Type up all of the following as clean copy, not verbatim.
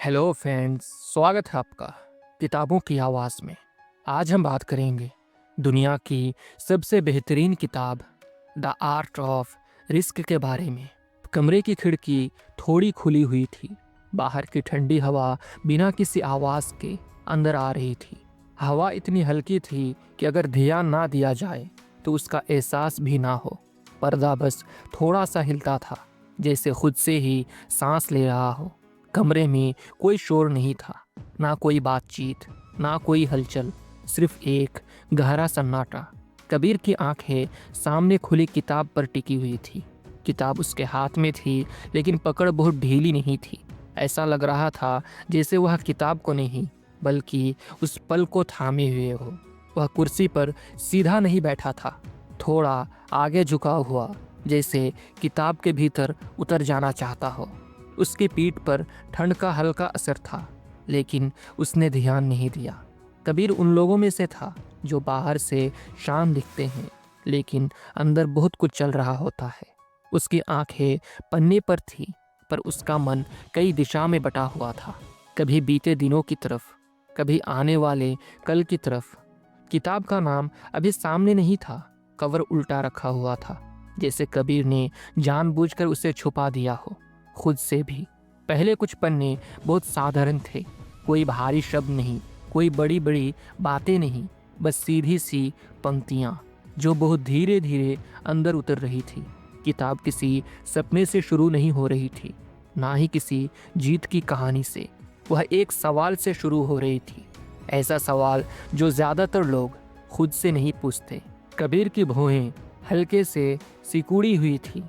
Hello friends, स्वागत है आपका किताबों की आवाज़ में। आज हम बात करेंगे दुनिया की सबसे बेहतरीन किताब द आर्ट ऑफ रिस्क के बारे में। कमरे की खिड़की थोड़ी खुली हुई थी। बाहर की ठंडी हवा बिना किसी आवाज़ के अंदर आ रही थी। हवा इतनी हल्की थी कि अगर ध्यान ना दिया जाए तो उसका एहसास भी ना हो। पर्दा बस थोड़ा सा हिलता था, जैसे खुद से ही सांस ले रहा हो। कमरे में कोई शोर नहीं था, ना कोई बातचीत, ना कोई हलचल, सिर्फ एक गहरा सन्नाटा। कबीर की आंखें सामने खुली किताब पर टिकी हुई थी। किताब उसके हाथ में थी, लेकिन पकड़ बहुत ढीली नहीं थी। ऐसा लग रहा था जैसे वह किताब को नहीं, बल्कि उस पल को थामे हुए हो। वह कुर्सी पर सीधा नहीं बैठा था, थोड़ा आगे झुका हुआ, जैसे किताब के भीतर उतर जाना चाहता हो। उसकी पीठ पर ठंड का हल्का असर था, लेकिन उसने ध्यान नहीं दिया। कबीर उन लोगों में से था जो बाहर से शांत दिखते हैं, लेकिन अंदर बहुत कुछ चल रहा होता है। उसकी आंखें पन्ने पर थी, पर उसका मन कई दिशा में बटा हुआ था। कभी बीते दिनों की तरफ, कभी आने वाले कल की तरफ। किताब का नाम अभी सामने नहीं था, कवर उल्टा रखा हुआ था, जैसे कबीर ने जानबूझकर उसे छुपा दिया हो, खुद से भी। पहले कुछ पन्ने बहुत साधारण थे, कोई भारी शब्द नहीं, कोई बड़ी बड़ी बातें नहीं, बस सीधी सी पंक्तियाँ जो बहुत धीरे धीरे अंदर उतर रही थी। किताब किसी सपने से शुरू नहीं हो रही थी, ना ही किसी जीत की कहानी से। वह एक सवाल से शुरू हो रही थी, ऐसा सवाल जो ज़्यादातर लोग खुद से नहीं पूछते। कबीर की भौहें हल्के से सिकुड़ी हुई थी।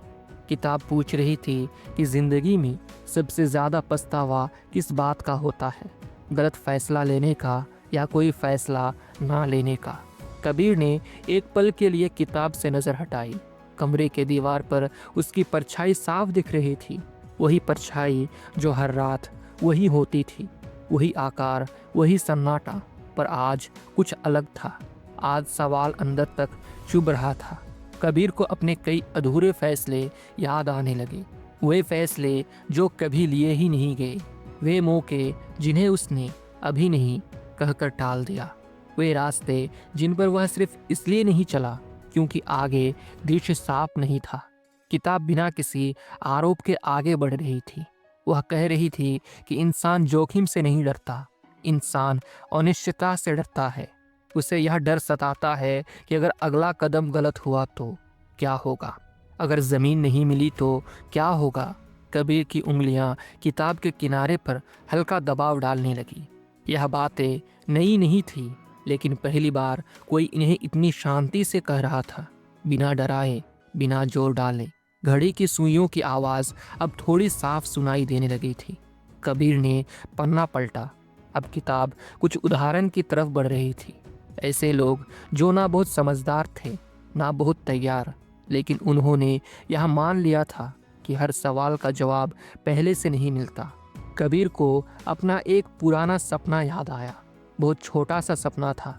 किताब पूछ रही थी कि जिंदगी में सबसे ज़्यादा पछतावा किस बात का होता है, गलत फैसला लेने का या कोई फैसला ना लेने का। कबीर ने एक पल के लिए किताब से नज़र हटाई। कमरे के दीवार पर उसकी परछाई साफ दिख रही थी, वही परछाई जो हर रात वही होती थी, वही आकार, वही सन्नाटा। पर आज कुछ अलग था। आज सवाल अंदर तक चुभ रहा था। कबीर को अपने कई अधूरे फैसले याद आने लगे। वे फैसले जो कभी लिए ही नहीं गए, वे मौके जिन्हें उसने अभी नहीं कहकर टाल दिया, वे रास्ते जिन पर वह सिर्फ इसलिए नहीं चला क्योंकि आगे दृश्य साफ नहीं था। किताब बिना किसी आरोप के आगे बढ़ रही थी। वह कह रही थी कि इंसान जोखिम से नहीं डरता, इंसान अनिश्चितता से डरता है। उसे यह डर सताता है कि अगर अगला कदम गलत हुआ तो क्या होगा, अगर ज़मीन नहीं मिली तो क्या होगा। कबीर की उंगलियां किताब के किनारे पर हल्का दबाव डालने लगी। यह बातें नई नहीं थी, लेकिन पहली बार कोई इन्हें इतनी शांति से कह रहा था, बिना डराए, बिना जोर डाले। घड़ी की सुइयों की आवाज़ अब थोड़ी साफ सुनाई देने लगी थी। कबीर ने पन्ना पलटा। अब किताब कुछ उदाहरण की तरफ बढ़ रही थी। ऐसे लोग जो ना बहुत समझदार थे, ना बहुत तैयार, लेकिन उन्होंने यह मान लिया था कि हर सवाल का जवाब पहले से नहीं मिलता। कबीर को अपना एक पुराना सपना याद आया। बहुत छोटा सा सपना था,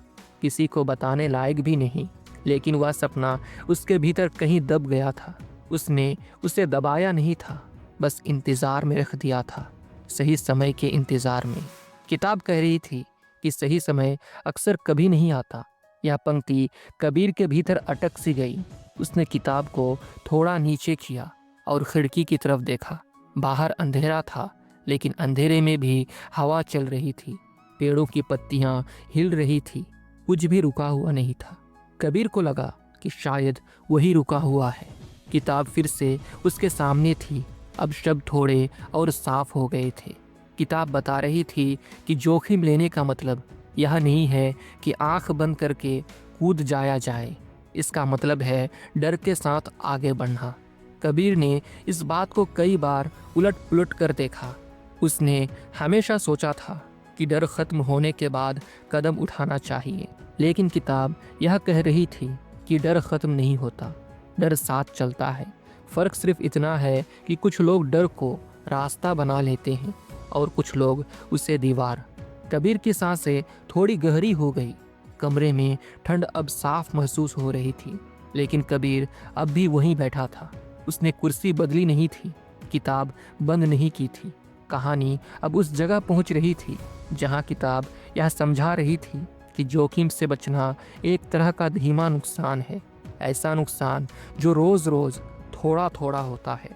किसी को बताने लायक भी नहीं, लेकिन वह सपना उसके भीतर कहीं दब गया था। उसने उसे दबाया नहीं था, बस इंतज़ार में रख दिया था, सही समय के इंतज़ार में। किताब कह रही थी कि सही समय अक्सर कभी नहीं आता। यह पंक्ति कबीर के भीतर अटक सी गई। उसने किताब को थोड़ा नीचे किया और खिड़की की तरफ देखा। बाहर अंधेरा था, लेकिन अंधेरे में भी हवा चल रही थी, पेड़ों की पत्तियां हिल रही थी, कुछ भी रुका हुआ नहीं था। कबीर को लगा कि शायद वही रुका हुआ है। किताब फिर से उसके सामने थी। अब शब्द थोड़े और साफ हो गए थे। किताब बता रही थी कि जोखिम लेने का मतलब यह नहीं है कि आंख बंद करके कूद जाया जाए, इसका मतलब है डर के साथ आगे बढ़ना। कबीर ने इस बात को कई बार उलट पुलट कर देखा। उसने हमेशा सोचा था कि डर खत्म होने के बाद कदम उठाना चाहिए, लेकिन किताब यह कह रही थी कि डर खत्म नहीं होता, डर साथ चलता है। फर्क सिर्फ इतना है कि कुछ लोग डर को रास्ता बना लेते हैं और कुछ लोग उसे दीवार। कबीर की सांसें थोड़ी गहरी हो गई। कमरे में ठंड अब साफ महसूस हो रही थी, लेकिन कबीर अब भी वहीं बैठा था। उसने कुर्सी बदली नहीं थी, किताब बंद नहीं की थी, कहानी अब उस जगह पहुंच रही थी जहां किताब यह समझा रही थी कि जोखिम से बचना एक तरह का धीमा नुकसान है, ऐसा नुकसान जो रोज रोज थोड़ा थोड़ा होता है।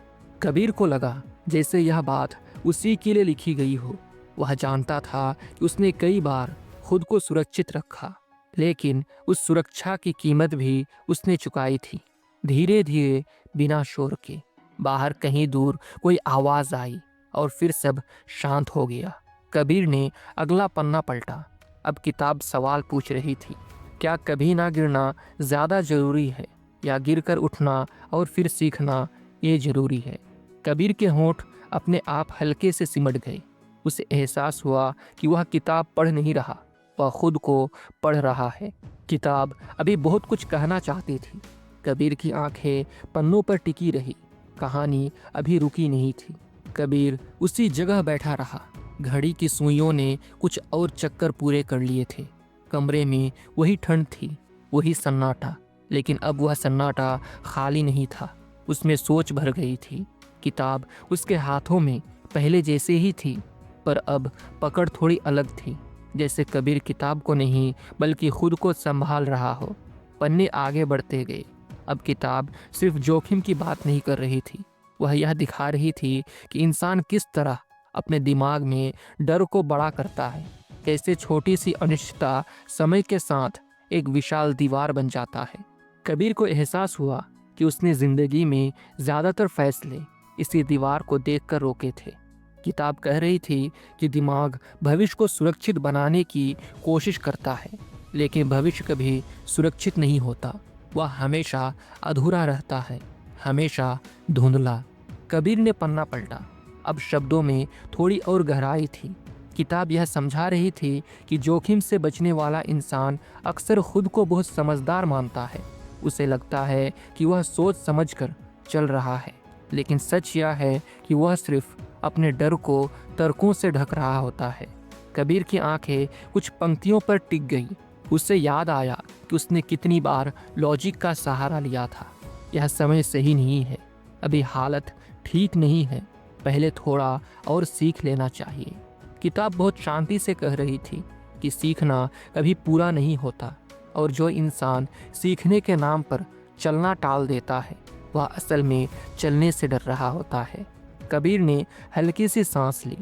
कबीर को लगा जैसे यह बात उसी के लिए लिखी गई हो। वह जानता था कि उसने कई बार खुद को सुरक्षित रखा, लेकिन उस सुरक्षा की कीमत भी उसने चुकाई थी। धीरे धीरे बिना शोर के बाहर कहीं दूर कोई आवाज आई और फिर सब शांत हो गया। कबीर ने अगला पन्ना पलटा। अब किताब सवाल पूछ रही थी, क्या कभी ना गिरना ज्यादा जरूरी है या गिरकर उठना और फिर सीखना ये जरूरी है? कबीर के होंठ अपने आप हल्के से सिमट गए। उसे एहसास हुआ कि वह किताब पढ़ नहीं रहा, वह खुद को पढ़ रहा है। किताब अभी बहुत कुछ कहना चाहती थी। कबीर की आंखें पन्नों पर टिकी रही। कहानी अभी रुकी नहीं थी। कबीर उसी जगह बैठा रहा। घड़ी की सुइयों ने कुछ और चक्कर पूरे कर लिए थे। कमरे में वही ठंड थी, वही सन्नाटा, लेकिन अब वह सन्नाटा खाली नहीं था, उसमें सोच भर गई थी। किताब उसके हाथों में पहले जैसे ही थी, पर अब पकड़ थोड़ी अलग थी, जैसे कबीर किताब को नहीं बल्कि खुद को संभाल रहा हो। पन्ने आगे बढ़ते गए। अब किताब सिर्फ जोखिम की बात नहीं कर रही थी, वह यह दिखा रही थी कि इंसान किस तरह अपने दिमाग में डर को बड़ा करता है, कैसे छोटी सी अनिश्चितता समय के साथ एक विशाल दीवार बन जाता है। कबीर को एहसास हुआ कि उसने जिंदगी में ज्यादातर फैसले इसी दीवार को देखकर रोके थे। किताब कह रही थी कि दिमाग भविष्य को सुरक्षित बनाने की कोशिश करता है, लेकिन भविष्य कभी सुरक्षित नहीं होता, वह हमेशा अधूरा रहता है, हमेशा धुंधला। कबीर ने पन्ना पलटा। अब शब्दों में थोड़ी और गहराई थी। किताब यह समझा रही थी कि जोखिम से बचने वाला इंसान अक्सर खुद को बहुत समझदार मानता है। उसे लगता है कि वह सोच समझकर चल रहा है, लेकिन सच यह है कि वह सिर्फ अपने डर को तर्कों से ढक रहा होता है। कबीर की आंखें कुछ पंक्तियों पर टिक गईं। उसे याद आया कि उसने कितनी बार लॉजिक का सहारा लिया था। यह समय सही नहीं है, अभी हालत ठीक नहीं है, पहले थोड़ा और सीख लेना चाहिए। किताब बहुत शांति से कह रही थी कि सीखना कभी पूरा नहीं होता, और जो इंसान सीखने के नाम पर चलना टाल देता है वह असल में चलने से डर रहा होता है। कबीर ने हल्की सी सांस ली।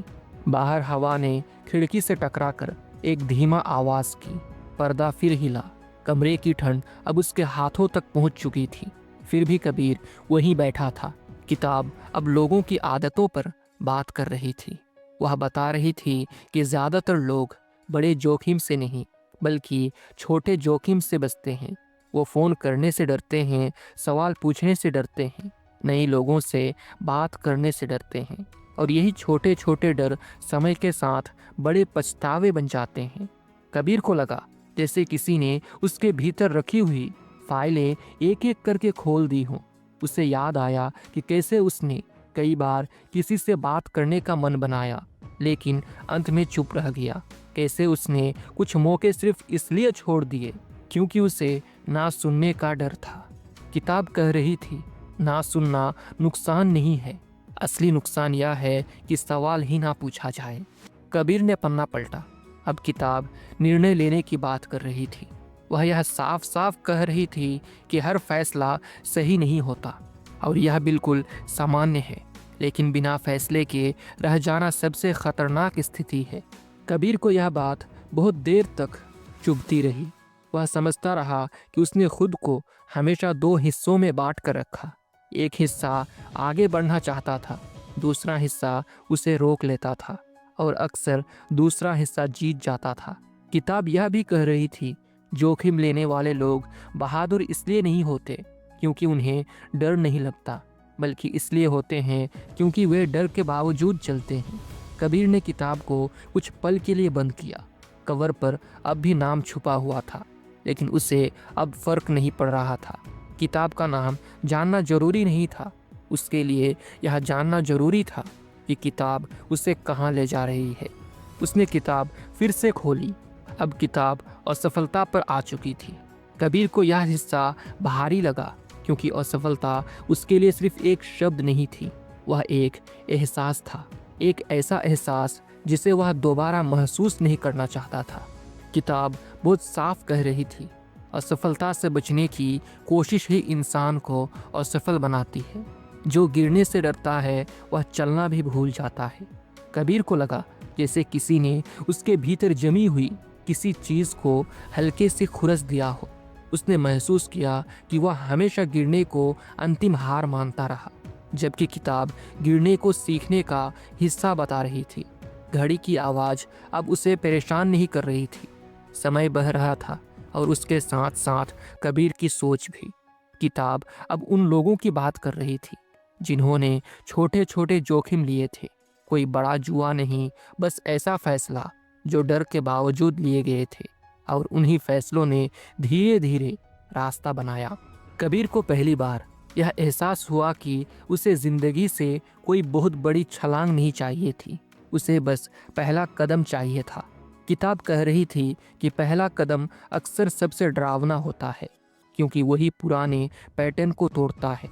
बाहर हवा ने खिड़की से टकराकर एक धीमा आवाज की। पर्दा फिर हिला। कमरे की ठंड अब उसके हाथों तक पहुंच चुकी थी। फिर भी कबीर वहीं बैठा था। किताब अब लोगों की आदतों पर बात कर रही थी। वह बता रही थी कि ज्यादातर लोग बड़े जोखिम से नहीं बल्कि छोटे जोखिम से बचते हैं। वो फ़ोन करने से डरते हैं, सवाल पूछने से डरते हैं, नए लोगों से बात करने से डरते हैं, और यही छोटे छोटे डर समय के साथ बड़े पछतावे बन जाते हैं। कबीर को लगा जैसे किसी ने उसके भीतर रखी हुई फाइलें एक एक करके खोल दी हों। उसे याद आया कि कैसे उसने कई बार किसी से बात करने का मन बनाया, लेकिन अंत में चुप रह गया। कैसे उसने कुछ मौके सिर्फ इसलिए छोड़ दिए क्योंकि उसे ना सुनने का डर था। किताब कह रही थी, ना सुनना नुकसान नहीं है, असली नुकसान यह है कि सवाल ही ना पूछा जाए। कबीर ने पन्ना पलटा। अब किताब निर्णय लेने की बात कर रही थी। वह यह साफ साफ कह रही थी कि हर फैसला सही नहीं होता और यह बिल्कुल सामान्य है, लेकिन बिना फैसले के रह जाना सबसे खतरनाक स्थिति है। कबीर को यह बात बहुत देर तक चुभती रही। वह समझता रहा कि उसने खुद को हमेशा दो हिस्सों में बांट कर रखा। एक हिस्सा आगे बढ़ना चाहता था, दूसरा हिस्सा उसे रोक लेता था, और अक्सर दूसरा हिस्सा जीत जाता था। किताब यह भी कह रही थी, जोखिम लेने वाले लोग बहादुर इसलिए नहीं होते क्योंकि उन्हें डर नहीं लगता, बल्कि इसलिए होते हैं क्योंकि वे डर के बावजूद चलते हैं। कबीर ने किताब को कुछ पल के लिए बंद किया। कवर पर अब भी नाम छुपा हुआ था, लेकिन उसे अब फर्क नहीं पड़ रहा था। किताब का नाम जानना जरूरी नहीं था, उसके लिए यह जानना जरूरी था कि किताब उसे कहाँ ले जा रही है। उसने किताब फिर से खोली। अब किताब असफलता पर आ चुकी थी। कबीर को यह हिस्सा भारी लगा क्योंकि असफलता उसके लिए सिर्फ एक शब्द नहीं थी, वह एक एहसास था। एक ऐसा एहसास जिसे वह दोबारा महसूस नहीं करना चाहता था। किताब बहुत साफ कह रही थी, असफलता से बचने की कोशिश ही इंसान को असफल बनाती है। जो गिरने से डरता है वह चलना भी भूल जाता है। कबीर को लगा जैसे किसी ने उसके भीतर जमी हुई किसी चीज़ को हल्के से खुरस दिया हो। उसने महसूस किया कि वह हमेशा गिरने को अंतिम हार मानता रहा, जबकि किताब गिरने को सीखने का हिस्सा बता रही थी। घड़ी की आवाज़ अब उसे परेशान नहीं कर रही थी। समय बह रहा था और उसके साथ साथ कबीर की सोच भी। किताब अब उन लोगों की बात कर रही थी जिन्होंने छोटे छोटे जोखिम लिए थे। कोई बड़ा जुआ नहीं, बस ऐसा फैसला जो डर के बावजूद लिए गए थे, और उन्हीं फैसलों ने धीरे धीरे रास्ता बनाया। कबीर को पहली बार यह एहसास हुआ कि उसे जिंदगी से कोई बहुत बड़ी छलांग नहीं चाहिए थी, उसे बस पहला कदम चाहिए था। किताब कह रही थी कि पहला कदम अक्सर सबसे डरावना होता है, क्योंकि वही पुराने पैटर्न को तोड़ता है।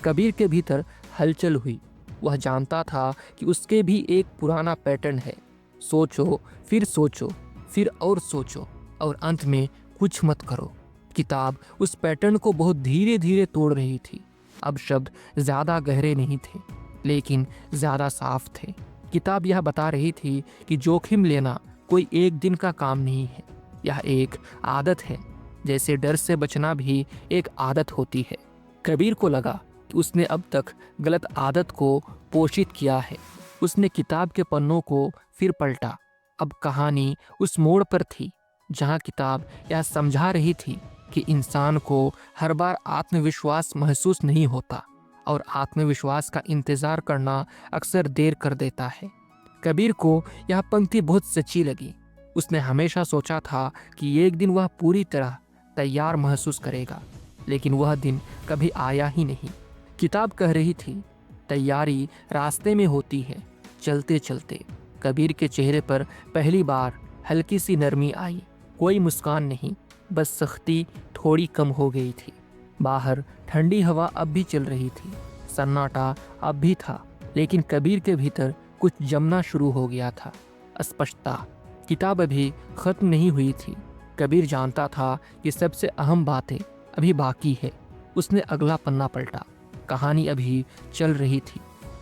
कबीर के भीतर हलचल हुई। वह जानता था कि उसके भी एक पुराना पैटर्न है, सोचो, फिर और सोचो, और अंत में कुछ मत करो। किताब उस पैटर्न को बहुत धीरे धीरे तोड़ रही थी। अब शब्द ज़्यादा गहरे नहीं थे, लेकिन ज़्यादा साफ थे। किताब यह बता रही थी कि जोखिम लेना कोई एक दिन का काम नहीं है, यह एक आदत है, जैसे डर से बचना भी एक आदत होती है। कबीर को लगा कि उसने अब तक गलत आदत को पोषित किया है। उसने किताब के पन्नों को फिर पलटा। अब कहानी उस मोड़ पर थी जहां किताब यह समझा रही थी कि इंसान को हर बार आत्मविश्वास महसूस नहीं होता, और आत्मविश्वास का इंतजार करना अक्सर देर कर देता है। कबीर को यह पंक्ति बहुत सच्ची लगी। उसने हमेशा सोचा था कि एक दिन वह पूरी तरह तैयार महसूस करेगा, लेकिन वह दिन कभी आया ही नहीं। किताब कह रही थी, तैयारी रास्ते में होती है, चलते चलते। कबीर के चेहरे पर पहली बार हल्की सी नरमी आई। कोई मुस्कान नहीं, बस सख्ती थोड़ी कम हो गई थी। बाहर ठंडी हवा अब भी चल रही थी, सन्नाटा अब भी था, लेकिन कबीर के भीतर कुछ जमना शुरू हो गया था। अस्पष्टता। किताब अभी खत्म नहीं हुई थी। कबीर जानता था कि सबसे अहम बातें अभी बाकी है। उसने अगला पन्ना पलटा। कहानी अभी चल रही थी।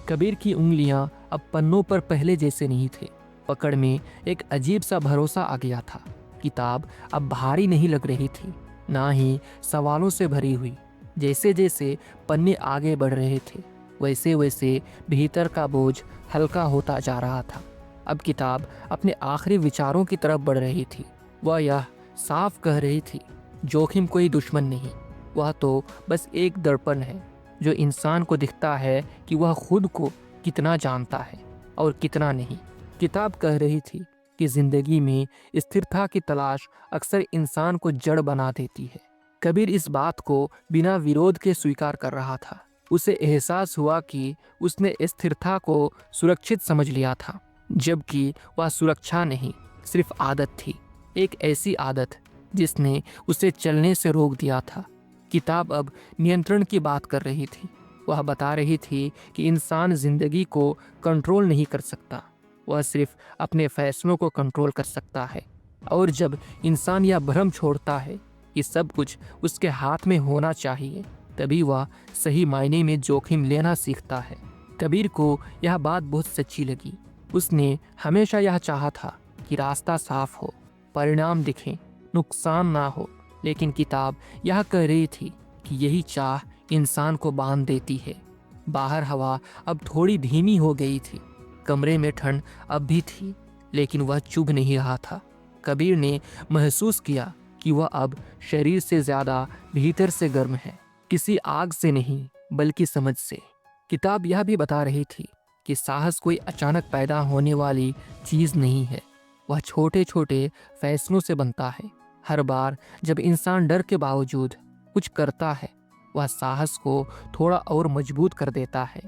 कबीर की उंगलियां अब पन्नों पर पहले जैसे नहीं थे। पकड़ में एक अजीब सा भरोसा आ गया था। किताब अब भारी नहीं लग रही थी, ना ही सवालों से भरी हुई। जैसे जैसे पन्ने आगे बढ़ रहे थे, वैसे वैसे भीतर का बोझ हल्का होता जा रहा था। अब किताब अपने आखिरी विचारों की तरफ बढ़ रही थी। वह यह साफ कह रही थी, जोखिम कोई दुश्मन नहीं, वह तो बस एक दर्पण है जो इंसान को दिखता है कि वह खुद को कितना जानता है और कितना नहीं। किताब कह रही थी कि जिंदगी में स्थिरता की तलाश अक्सर इंसान को जड़ बना देती है। कबीर इस बात को बिना विरोध के स्वीकार कर रहा था। उसे एहसास हुआ कि उसने स्थिरता को सुरक्षित समझ लिया था, जबकि वह सुरक्षा नहीं, सिर्फ आदत थी। एक ऐसी आदत जिसने उसे चलने से रोक दिया था। किताब अब नियंत्रण की बात कर रही थी। वह बता रही थी कि इंसान जिंदगी को कंट्रोल नहीं कर सकता, वह सिर्फ अपने फैसलों को कंट्रोल कर सकता है। और जब इंसान यह भ्रम छोड़ता है कि सब कुछ उसके हाथ में होना चाहिए, तभी वह सही मायने में जोखिम लेना सीखता है। कबीर को यह बात बहुत सच्ची लगी। उसने हमेशा यह चाहा था कि रास्ता साफ हो, परिणाम दिखें, नुकसान ना हो, लेकिन किताब यह कह रही थी कि यही चाह इंसान को बांध देती है। बाहर हवा अब थोड़ी धीमी हो गई थी। कमरे में ठंड अब भी थी, लेकिन वह चुभ नहीं रहा था। कबीर ने महसूस किया कि वह अब शरीर से ज़्यादा भीतर से गर्म है, किसी आग से नहीं बल्कि समझ से। किताब यह भी बता रही थी कि साहस कोई अचानक पैदा होने वाली चीज़ नहीं है, वह छोटे छोटे फैसलों से बनता है। हर बार जब इंसान डर के बावजूद कुछ करता है, वह साहस को थोड़ा और मजबूत कर देता है।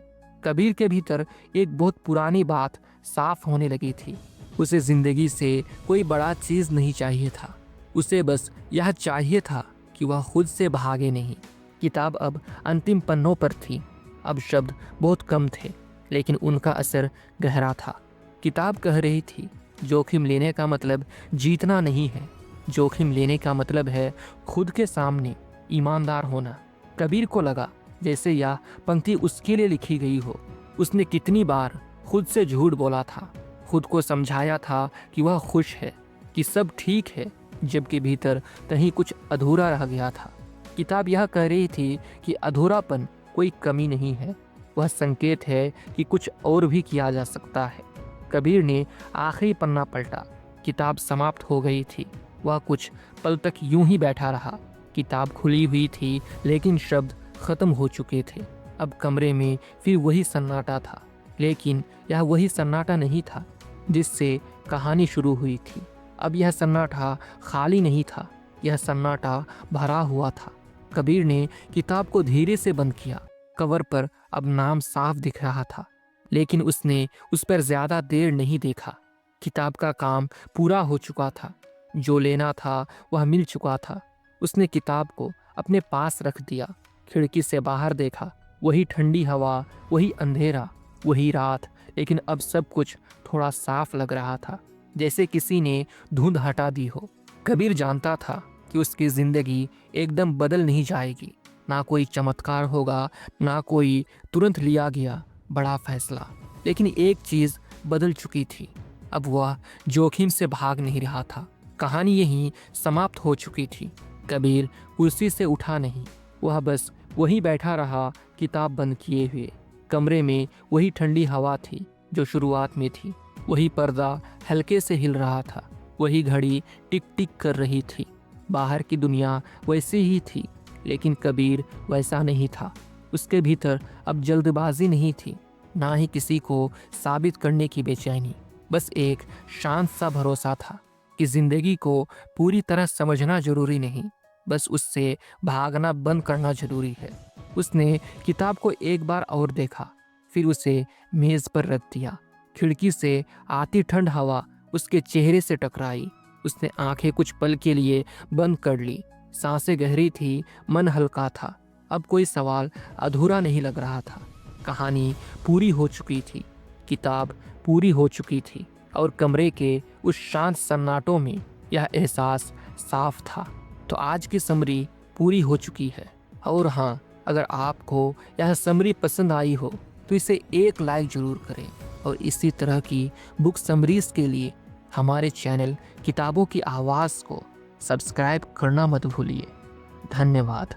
कबीर के भीतर एक बहुत पुरानी बात साफ होने लगी थी। उसे जिंदगी से कोई बड़ा चीज़ नहीं चाहिए था, उसे बस यह चाहिए था कि वह खुद से भागे नहीं। किताब अब अंतिम पन्नों पर थी। अब शब्द बहुत कम थे, लेकिन उनका असर गहरा था। किताब कह रही थी, जोखिम लेने का मतलब जीतना नहीं है, जोखिम लेने का मतलब है खुद के सामने ईमानदार होना। कबीर को लगा जैसे यह पंक्ति उसके लिए लिखी गई हो। उसने कितनी बार खुद से झूठ बोला था, खुद को समझाया था कि वह खुश है, कि सब ठीक है, जबकि भीतर कहीं कुछ अधूरा रह गया था। किताब यह कह रही थी कि अधूरापन कोई कमी नहीं है, वह संकेत है कि कुछ और भी किया जा सकता है। कबीर ने आखिरी पन्ना पलटा, किताब समाप्त हो गई थी। वह कुछ पल तक यूं ही बैठा रहा। किताब खुली हुई थी लेकिन शब्द खत्म हो चुके थे। अब कमरे में फिर वही सन्नाटा था, लेकिन यह वही सन्नाटा नहीं था जिससे कहानी शुरू हुई थी। अब यह सन्नाटा खाली नहीं था, यह सन्नाटा भरा हुआ था। कबीर ने किताब को धीरे से बंद किया। कवर पर अब नाम साफ दिख रहा था, लेकिन उसने उस पर ज्यादा देर नहीं देखा। किताब का काम पूरा हो चुका था, जो लेना था वह मिल चुका था। उसने किताब को अपने पास रख दिया, खिड़की से बाहर देखा। वही ठंडी हवा, वही अंधेरा, वही रात, लेकिन अब सब कुछ थोड़ा साफ लग रहा था, जैसे किसी ने धुंध हटा दी हो। कबीर जानता था कि उसकी जिंदगी एकदम बदल नहीं जाएगी, ना कोई चमत्कार होगा, ना कोई तुरंत लिया गया बड़ा फैसला। लेकिन एक चीज बदल चुकी थी, अब वह जोखिम से भाग नहीं रहा था। कहानी यहीं समाप्त हो चुकी थी। कबीर कुर्सी से उठा नहीं, वह बस वहीं बैठा रहा, किताब बंद किए हुए। कमरे में वही ठंडी हवा थी जो शुरुआत में थी, वही पर्दा हल्के से हिल रहा था, वही घड़ी टिक टिक कर रही थी। बाहर की दुनिया वैसी ही थी, लेकिन कबीर वैसा नहीं था। उसके भीतर अब जल्दबाजी नहीं थी, ना ही किसी को साबित करने की बेचैनी। बस एक शांत सा भरोसा था कि जिंदगी को पूरी तरह समझना जरूरी नहीं, बस उससे भागना बंद करना जरूरी है। उसने किताब को एक बार और देखा, फिर उसे मेज पर रख दिया। खिड़की से आती ठंड हवा उसके चेहरे से टकराई। उसने आंखें कुछ पल के लिए बंद कर ली। सांसें गहरी थी, मन हल्का था। अब कोई सवाल अधूरा नहीं लग रहा था। कहानी पूरी हो चुकी थी, किताब पूरी हो चुकी थी, और कमरे के उस शांत सन्नाटों में यह एहसास साफ था। तो आज की समरी पूरी हो चुकी है। और हाँ, अगर आपको यह समरी पसंद आई हो तो इसे एक लाइक जरूर करें, और इसी तरह की बुक समरीज के लिए हमारे चैनल किताबों की आवाज़ को सब्सक्राइब करना मत भूलिए। धन्यवाद।